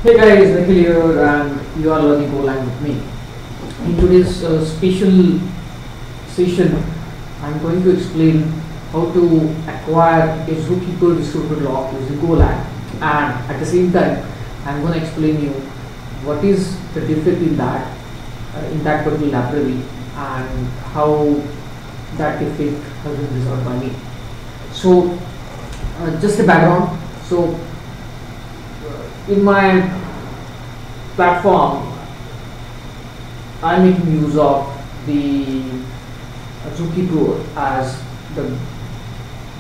Hey guys, Nikhil here and you are learning golang with me. In today's special session, I am going to explain how to acquire a Zookeeper distributed lock using golang, and at the same time I am going to explain you what is the defect in that particular library and how that defect has been resolved by me. So just a background. So in my platform, I am making use of the Zookeeper as the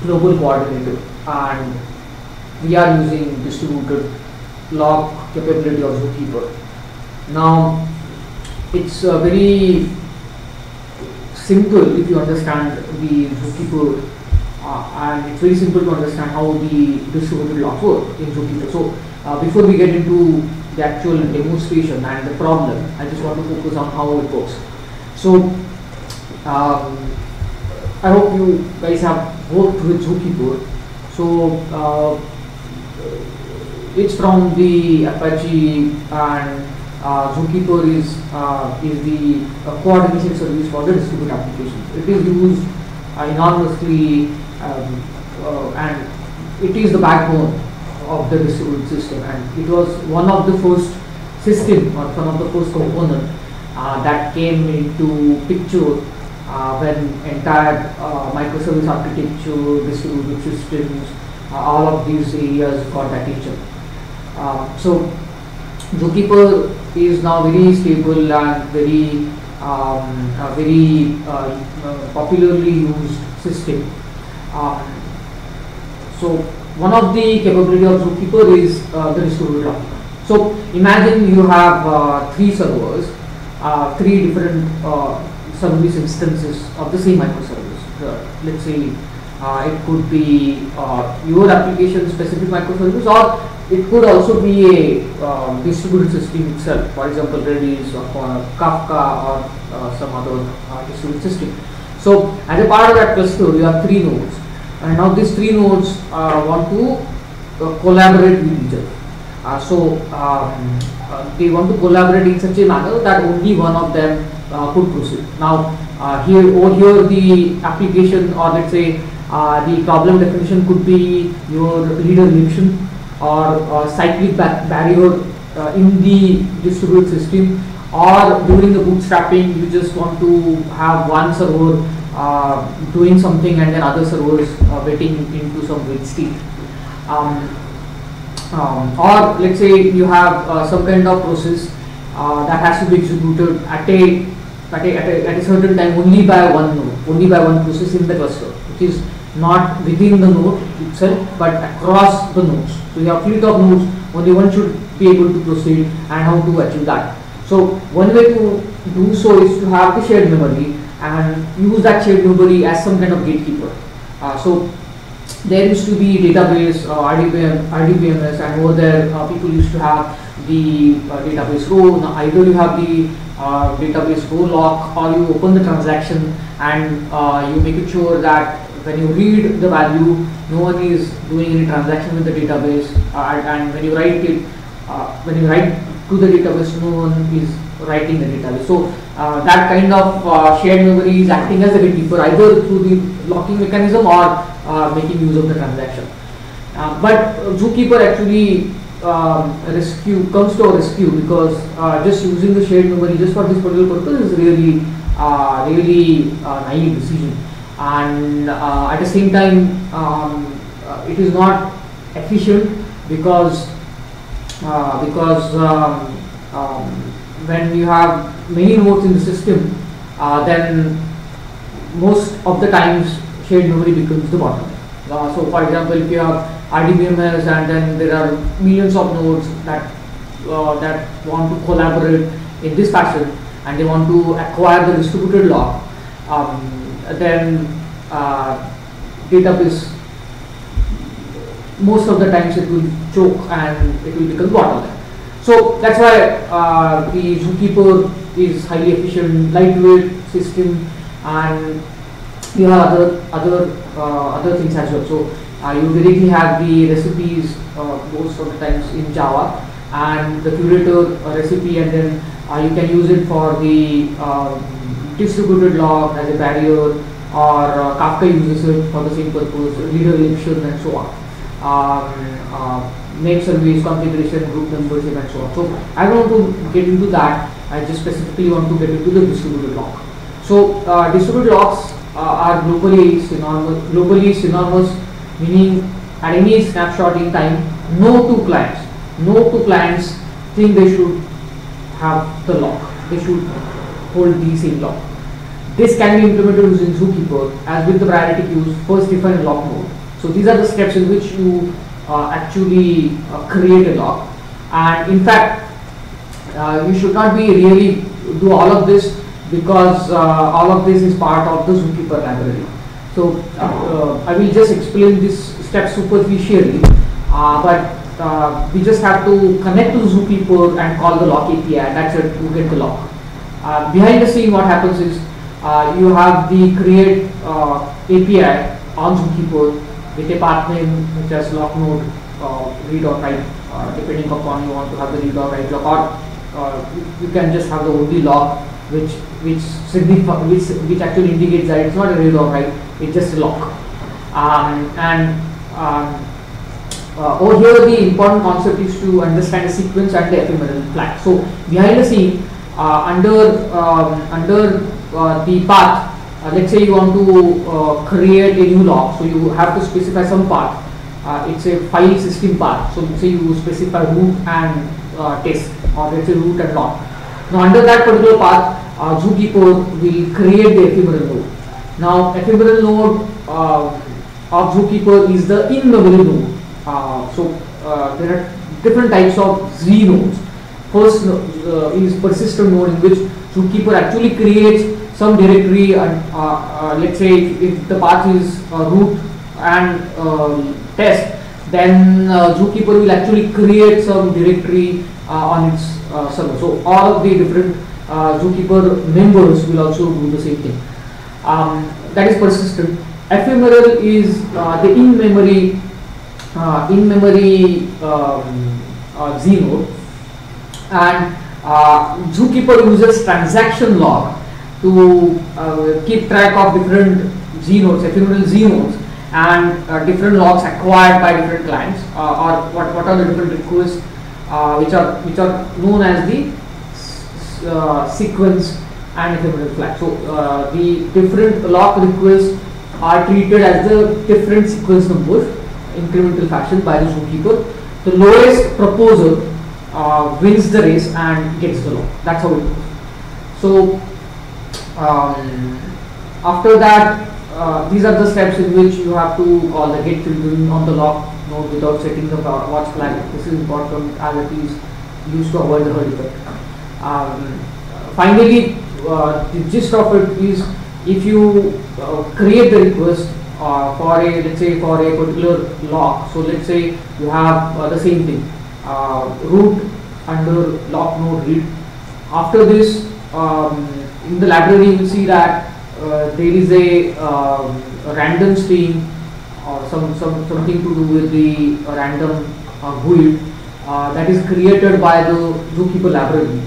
global coordinator, and we are using distributed log capability of Zookeeper. Now, it's very simple if you understand the Zookeeper, and it's very simple to understand how the distributed logs work in Zookeeper. So before we get into the actual demonstration and the problem, I just want to focus on how it works. So I hope you guys have worked with Zookeeper. So it's from the Apache, and Zookeeper is the coordination service for the distributed application. It is used enormously, and it is the backbone of the distributed system, and it was one of the first system or one of the first component that came into picture when entire microservice architecture, distributed systems, all of these areas got attention. So Zookeeper is now very stable and very popularly used system. So one of the capability of Zookeeper is the distributed locking. So imagine you have three servers, three different service instances of the same microservice. Let's say it could be your application specific microservice, or it could also be a distributed system itself. For example, Redis or Kafka or some other distributed system. So as a part of that cluster, you have three nodes. And now these three nodes want to collaborate with each other. So they want to collaborate in such a manner that only one of them could proceed. Now over here the application, or let's say the problem definition, could be your leader relation or cyclic barrier in the distributed system, or during the bootstrapping you just want to have one server doing something and then other servers waiting into some wait state, or let's say you have some kind of process that has to be executed at a certain time only by one node, only by one process in the cluster, which is not within the node itself but across the nodes. So you have fleet of nodes, only one should be able to proceed, and how to achieve that. So one way to do so is to have the shared memory and use that shared memory as some kind of gatekeeper. So there used to be database, RDBMS, and over there people used to have the database row. Now either you have the database row lock, or you open the transaction and you make it sure that when you read the value, no one is doing any transaction with the database, and when you write it, when you write to the database, no one is writing the database. So that kind of shared memory is acting as a gatekeeper, either through the locking mechanism or making use of the transaction. But Zookeeper actually comes to our rescue, because just using the shared memory just for this particular purpose is really naive decision, and at the same time it is not efficient, because when you have many nodes in the system, then most of the times shared memory becomes the bottleneck. So for example, if you have RDBMS and then there are millions of nodes that want to collaborate in this fashion, and they want to acquire the distributed lock, then database, most of the times it will choke and it will become bottleneck. So that's why the Zookeeper is highly efficient, lightweight system, and you have other things as well. So you directly have the recipes most of the times in Java, and the curator recipe, and then you can use it for the distributed lock as a barrier, or Kafka uses it for the same purpose, reader election and so on. Name service, configuration, group membership and so on. So I don't want to get into that. I just specifically want to get into the distributed lock. So distributed locks are globally synonymous, meaning at any snapshot in time, no two clients think they should have the lock. They should hold the same lock. This can be implemented using Zookeeper, as with the priority queues, first define a lock node. So these are the steps in which you actually create a lock, and in fact you should not be really do all of this, because all of this is part of the Zookeeper library. So I will just explain this step superficially, but we just have to connect to Zookeeper and call the lock API. That's it, you get the lock. Behind the scene, what happens is you have the create API on Zookeeper with a path name which has lock node read or write, depending upon you want to have the read or write lock, or you can just have the only lock which actually indicates that it's not a read or write, it's just a lock. Over here the important concept is to understand the sequence and the ephemeral flag. So behind the scene, under the path, let's say you want to create a new lock, so you have to specify some path. It's a file system path. So let's say you specify root and test, or let's say root and lock. Now under that particular path, Zookeeper will create the ephemeral node. Now ephemeral node of Zookeeper is the in-memory node. There are different types of Z nodes. First is persistent node, in which Zookeeper actually creates some directory, and let's say if the path is root and test, then Zookeeper will actually create some directory on its server. So all of the different Zookeeper members will also do the same thing. That is persistent. Ephemeral is the in-memory Z node, and Zookeeper uses transaction log to keep track of different Z nodes, ephemeral Z nodes, and different logs acquired by different clients, or what are the different requests which are known as the sequence and ephemeral flag. So the different lock requests are treated as the different sequence numbers, incremental fashion, by the Zookeeper. The lowest proposer wins the race and gets the lock. That's how it goes. So after that, these are the steps in which you have to call the get filtering on the lock node without setting the watch flag. This is important, as it is used to avoid the herd effect. Finally, the gist of it is, if you create the request for a, let's say, for a particular lock, so let's say you have the same thing, root under lock node read. After this, in the library you will see that there is a random string, or something to do with the random GUID that is created by the Zookeeper library.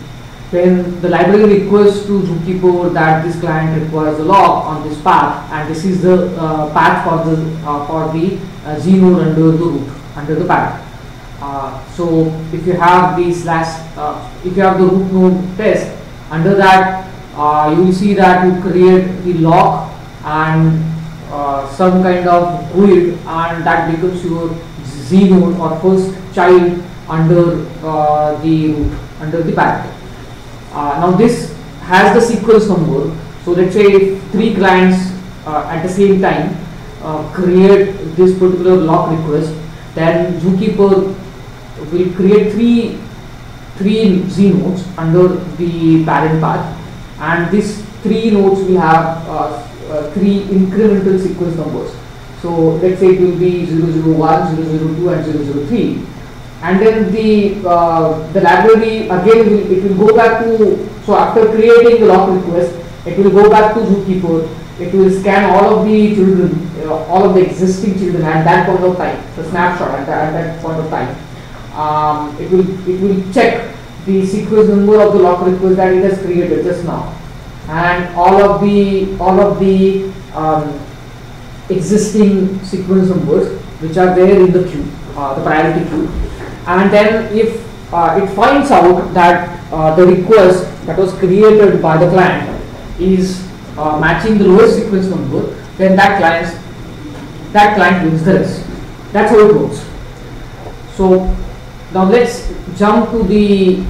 Then the library requests to Zookeeper that this client requires a lock on this path, and this is the path for the Z node under the root, under the path. So if you have the if you have the root node test, under that you will see that you create the lock and some kind of GUID, and that becomes your Z node or first child under the root, under the path. Now this has the sequence number. So let's say if 3 clients at the same time create this particular lock request, then Zookeeper will create three Z nodes under the parent path, and these 3 nodes will have 3 incremental sequence numbers. So let's say it will be 001, 002 and 003. And then the library again it will go back to, so after creating the lock request, it will go back to Zookeeper. It will scan all of the children, all of the existing children at that point of time, the snapshot at that point of time, it will check the sequence number of the lock request that it has created just now, and all of the existing sequence numbers which are there in the queue, the priority queue. And then if it finds out that the request that was created by the client is matching the lowest sequence number, then that client wins the race. That's how it works. So now let's jump to the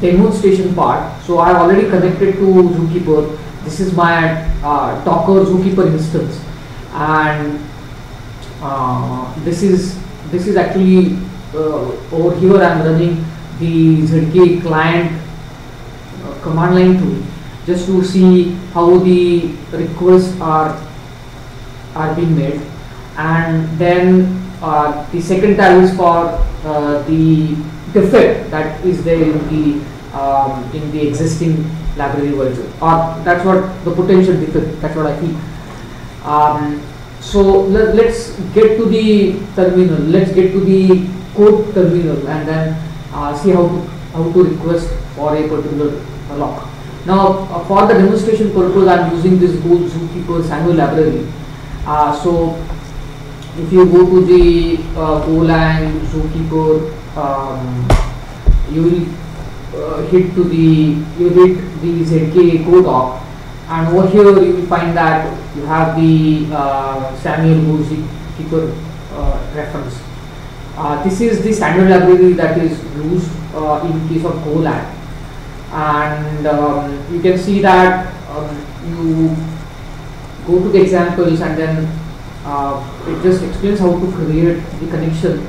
demonstration part. So I have already connected to Zookeeper. This is my Docker Zookeeper instance, and this is actually over here I am running the ZK client command line tool just to see how the requests are being made. And then the second tab is for the defect that is there in the existing library version, or that's what the potential defect, that's what I feel. So let's get to the terminal, let's get to the code terminal, and then see how to request for a particular lock. Now for the demonstration purpose I am using this Zookeeper SAML library. So if you go to the golang Zookeeper, you will hit the ZK code doc, and over here you will find that you have the SAML Zookeeper reference. This is the standard library that is used in case of golang, and you can see that you go to the examples, and then it just explains how to create the connection.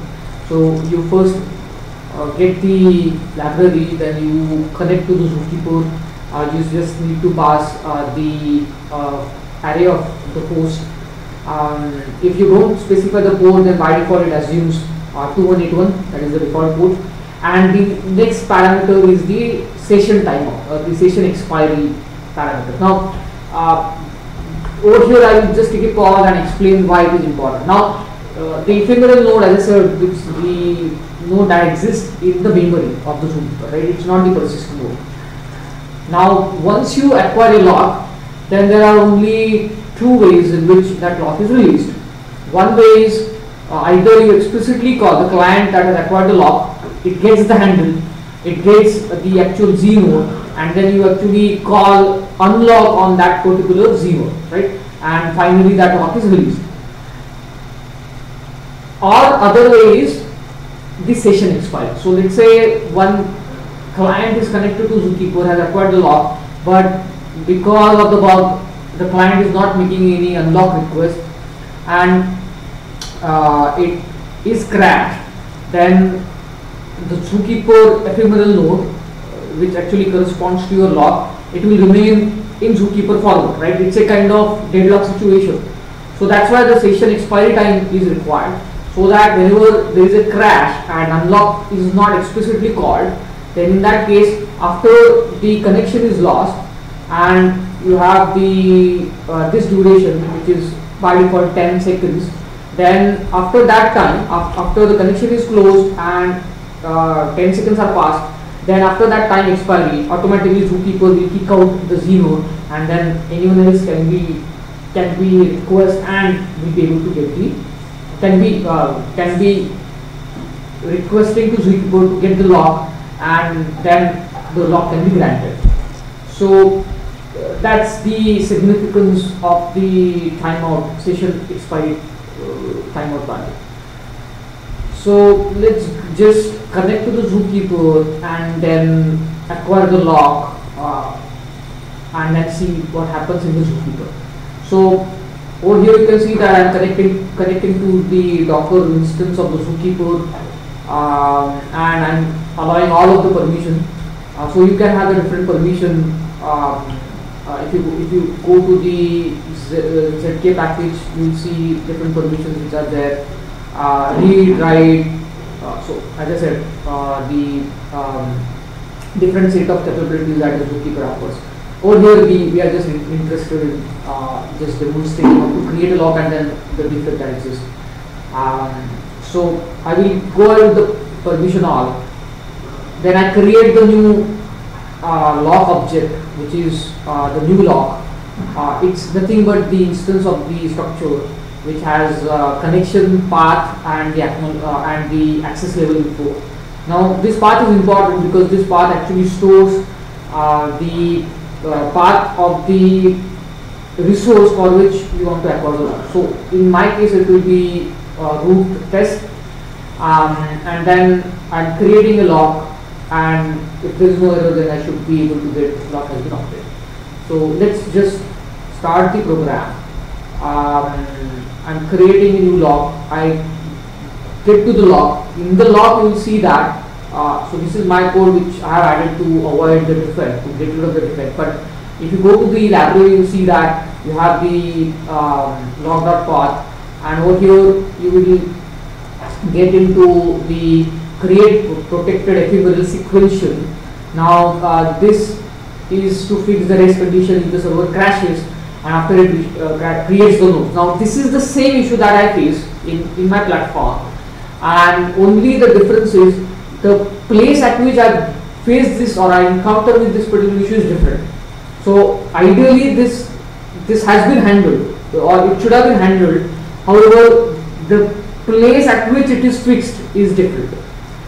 So you first get the library, then you connect to the Zookeeper. You just need to pass the array of the host. If you don't specify the port, then by default it assumes 2181, that is the default port. And the next parameter is the session timeout, the session expiry parameter. Now over here I will just take a pause and explain why it is important. Now the ephemeral node, as I said, it's the node that exists in the memory of the Zookeeper, right? It's not the persistent node. Now once you acquire a lock, then there are only two ways in which that lock is released. One way is either you explicitly call the client that has acquired the lock, it gets the handle, it gets the actual Z node, and then you actually call unlock on that particular Z node, right? And finally that lock is released. Or other way is the session expires. So let's say one client is connected to Zookeeper, has acquired the lock, but because of the bug, the client is not making any unlock request, and it is crashed. Then the Zookeeper ephemeral node, which actually corresponds to your lock, it will remain in Zookeeper forward, right? It's a kind of deadlock situation. So that's why the session expiry time is required, so that whenever there is a crash and unlock is not explicitly called, then in that case, after the connection is lost and you have the this duration, which is by default 10 seconds, then after that time, after the connection is closed and 10 seconds are passed, then after that time expiry, automatically Zookeeper will kick out the Z node, and then anyone else can be request and will be able to get the can be requesting to Zookeeper to get the lock, and then the lock can be granted. So that's the significance of the timeout session expiry timeout value. So let's just connect to the Zookeeper and then acquire the lock and then see what happens in the Zookeeper. So over here you can see that I am connecting to the Docker instance of the Zookeeper, and I am allowing all of the permission. So you can have a different permission. If you go to the ZK package, you will see different permissions which are there. Read, write. So as I said, the different set of capabilities that the Zookeeper offers. Over here we are just interested in just demonstrating how to create a lock and then the defect that exists. So I will go ahead with the permission all, then I create the new lock object, which is the new lock. It's nothing but the instance of the structure which has connection path and the access level info. Now this path is important because this path actually stores the path of the resource for which you want to acquire the lock. So in my case it will be root test, and then I'm creating a lock, and if there is no error, then I should be able to get lock has been opted. So let's just start the program. I'm creating a new lock. I get to the lock. In the lock you will see that so this is my code which I have added to avoid the defect, to get rid of the defect. But if you go to the library, you see that you have the lock.path, and over here you will get into the create protected ephemeral sequential. Now this is to fix the race condition if the server crashes, and after it creates the nodes. Now this is the same issue that I face in my platform, and only the difference is the place at which I face this or I encounter with this particular issue is different. So ideally this has been handled, or it should have been handled. However, the place at which it is fixed is different.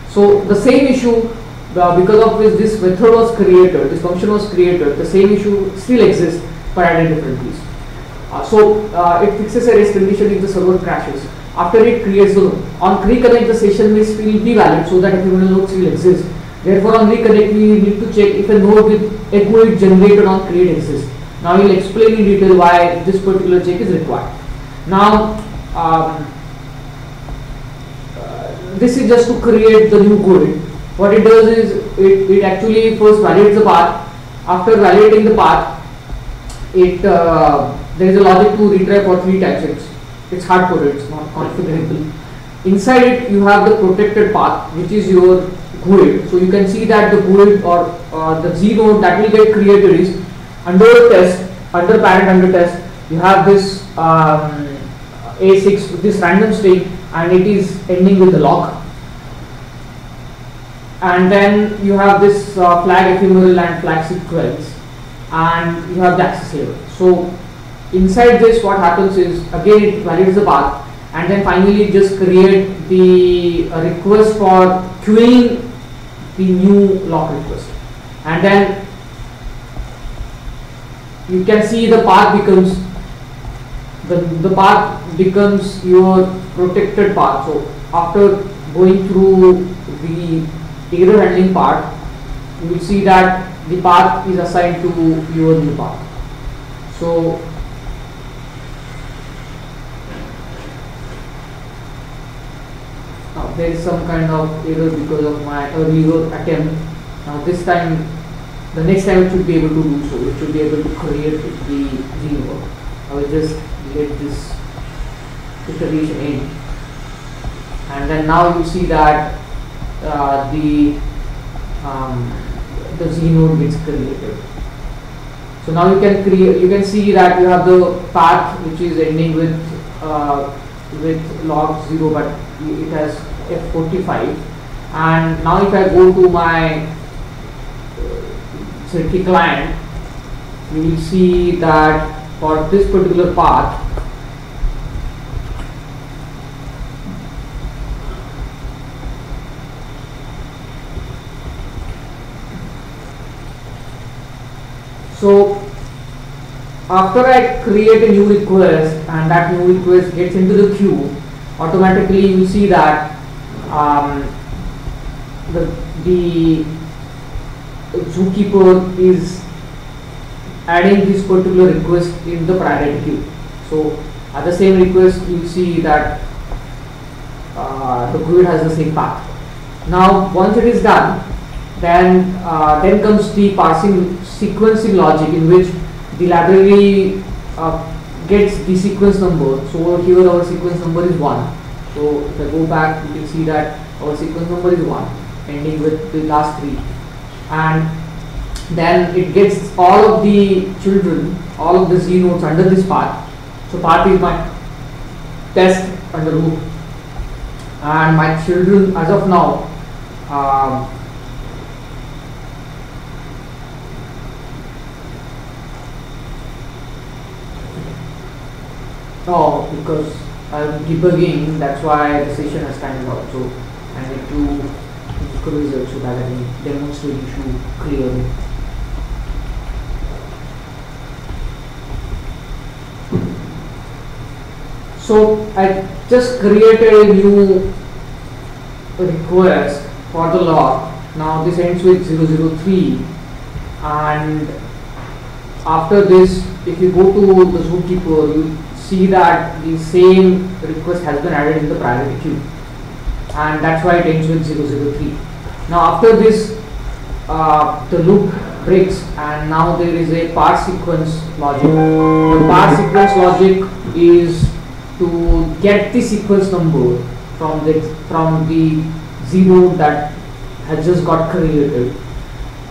So the same issue, because of which this method was created, this function was created, the same issue still exists but at a different place. It fixes a race condition if the server crashes. After it creates the node. On reconnect, the session will still be valid, so that ephemeral node still exists. Therefore on reconnect we need to check if a node with a GUID generated on create exists. Now we will explain in detail why this particular check is required. Now this is just to create the new GUID. What it does is it actually first validates the path. After validating the path, there is a logic to retry for 3 times. It's hard coded, it's not configurable. Inside it you have the protected path, which is your GUID. So you can see that the GUID or the Z node that will get created is under test, under parent under test. You have this A6, this random string, and it is ending with the lock. And then you have this flag ephemeral and flag sequence, and you have the access level. So inside this, what happens is again it validates the path, and then finally just create the request for queuing the new lock request, and then you can see the path becomes the path becomes your protected path. So after going through the error handling part, you will see that the path is assigned to your new path. So there is some kind of error because of my earlier attempt. Now this time, the next time it should be able to do so. It should be able to create the Z-node. I will just let this iteration end, and then now you see that the Z-node gets created. So now you can see that you have the path which is ending with log 0, but it has F45. And now if I go to my circuit client, you will see that for this particular path, so after I create a new request and that new request gets into the queue, automatically you will see that the Zookeeper is adding this particular request in the priority queue. So at the same request you will see that the GUID has the same path. Now once it is done, then comes the parsing sequencing logic, in which the library gets the sequence number. So over here our sequence number is 1. So if I go back, you can see that our sequence number is 1, ending with the last 3. And then it gets all of the children, all of the Z nodes under this path. So path is my test under root, and my children as of now um, oh, because I'm debugging, that's why the session has timed out. So I need to close it so that I can demonstrate issue clearly. So I just created a new request for the lock. Now this ends with 003, and after this, if you go to the Zookeeper, you see that the same request has been added in the priority queue, and that's why it ends with 003. Now after this, the loop breaks, and now there is a part sequence logic. The part sequence logic is to get the sequence number from the Z node that has just got created.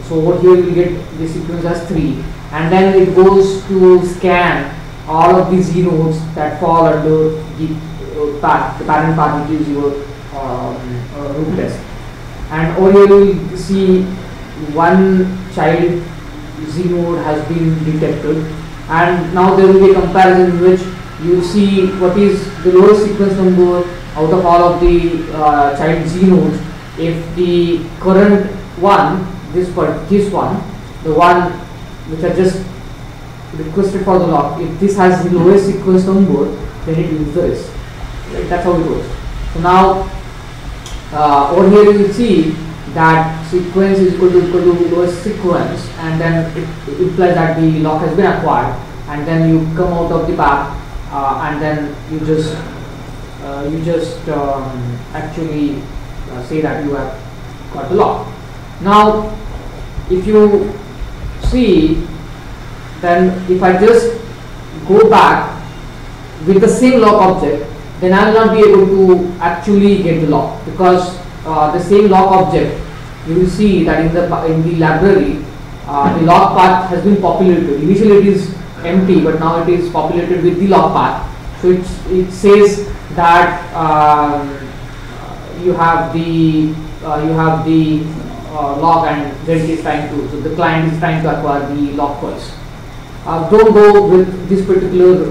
So over here you will get the sequence as 3, and then it goes to scan all of the Z nodes that fall under the path, the parent path, which is your root test. And over here you will see one child Z node has been detected, and now there will be a comparison in which you will see what is the lowest sequence number out of all of the child Z nodes. If the current one, this one, the one which I just requested for the lock, if this has the lowest sequence number, then it uses the rest. Right? That's how it works. So now over here you will see that sequence is equal to lowest sequence, and then it implies that the lock has been acquired, and then you come out of the path, and then you just actually say that you have got the lock. Now if you see, then if I just go back with the same lock object, then I will not be able to actually get the lock, because the same lock object, you will see that in the library the lock path has been populated. Initially it is empty, but now it is populated with the lock path. So it says that you have the lock, and then it is trying to, so the client is trying to acquire the lock first. Don't go with this particular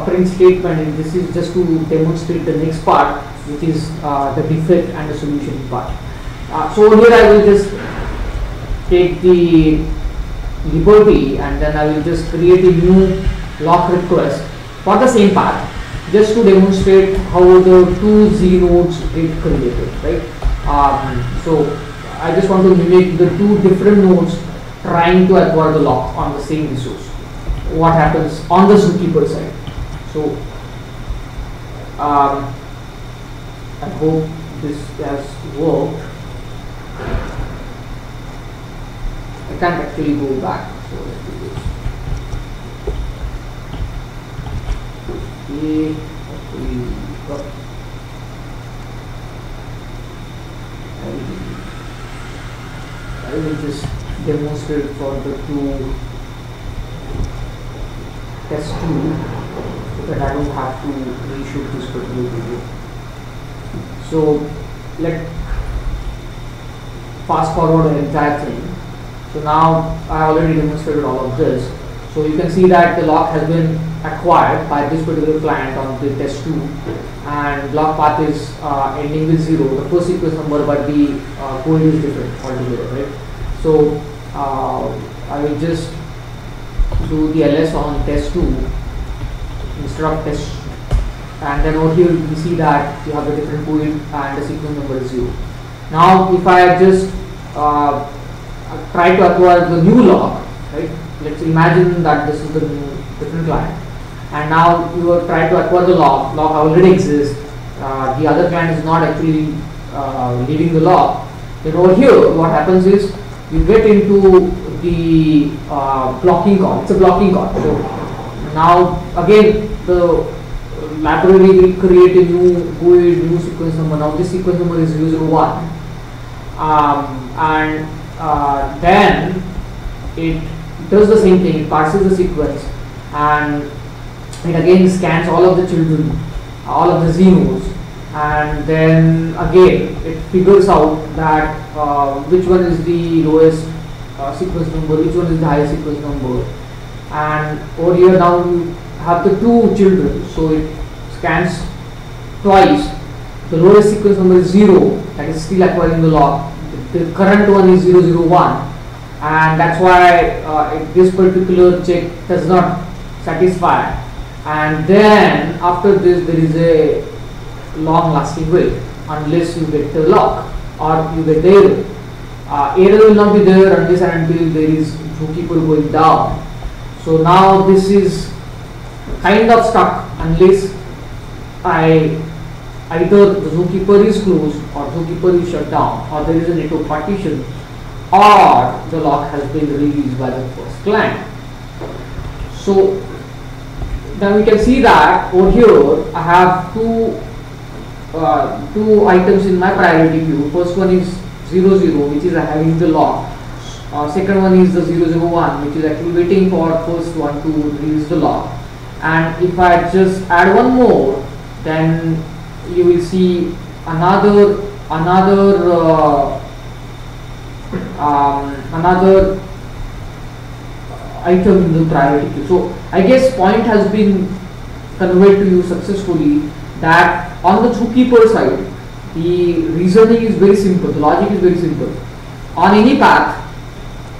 print statement. This is just to demonstrate the next part, which is the defect and the solution part. So here I will just take the liberty, and then I will just create a new lock request for the same path, just to demonstrate how the two Z nodes get created, right? So I just want to mimic the two different nodes trying to acquire the lock on the same resource. What happens on the Zookeeper side? So I hope this has worked. I can't actually go back, so let's do this. Okay, I will just demonstrate for the two test 2, so that I don't have to reshoot this particular video. So let's fast forward the entire thing. So now I already demonstrated all of this. So you can see that the lock has been acquired by this particular client on the test 2, and lock path is ending with 0. The first sequence number, but the code is different altogether, right? So I will just do the ls on test 2 instead of test, and then over here you see that you have a different code and the sequence number is 0. Now if I just try to acquire the new lock, right? Let's imagine that this is the new different client, and now you are trying to acquire the lock already exists, the other client is not actually leaving the lock. Then over here what happens is you get into the blocking call. It's a blocking call. So now again the library will create a new sequence number. Now this sequence number is 001, and then it does the same thing. It parses the sequence, and it again scans all of the children, all of the Z nodes, and then again it figures out that which one is the lowest sequence number, which one is the highest sequence number, and over here now you have the two children, so it scans twice. The lowest sequence number is 0, that is still acquiring the lock. The current one is 001, and that's why this particular check does not satisfy. And then after this there is a long lasting wait unless you get the lock or you get the error. Error will not be there unless and until there is Zookeeper going down. So now this is kind of stuck unless either the Zookeeper is closed or Zookeeper is shut down, or there is a network partition, or the lock has been released by the first client. So now we can see that over here I have two items in my priority queue. First one is 00, which is having the lock. Second one is the 001, which is actually waiting for first one to release the lock. And if I just add one more, then you will see another item in the priority queue. So I guess point has been conveyed to you successfully that on the Zookeeper side the reasoning is very simple, the logic is very simple. On any path,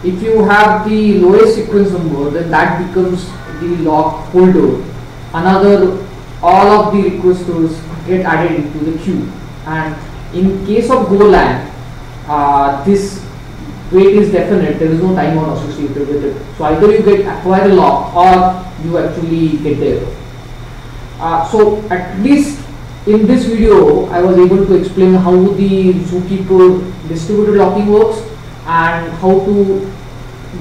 if you have the lowest sequence number, then that becomes the lock holder. All of the requesters get added into the queue, and in case of golang, this wait is definite, there is no timeout associated with it. So either you acquire the lock or you actually get the error. So at least in this video I was able to explain how the Zookeeper distributed locking works and how to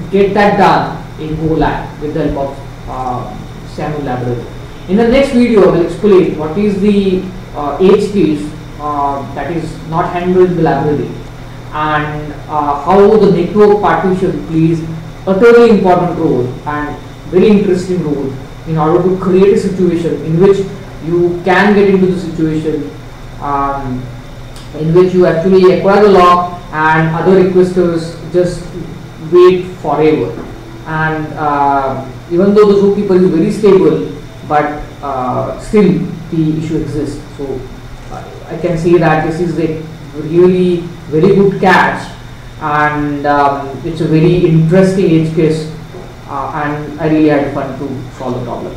get that done in golang with the help of SAML library. In the next video I will explain what is the edge case that is not handled in the library, and how the network partition plays a very important role and very interesting role in order to create a situation in which you can get into the situation in which you actually acquire the lock and other requesters just wait forever. And even though the Zookeeper is very stable, but still the issue exists. So I can say that this is a really very good catch, and it's a very interesting edge case, and I really had fun to solve the problem.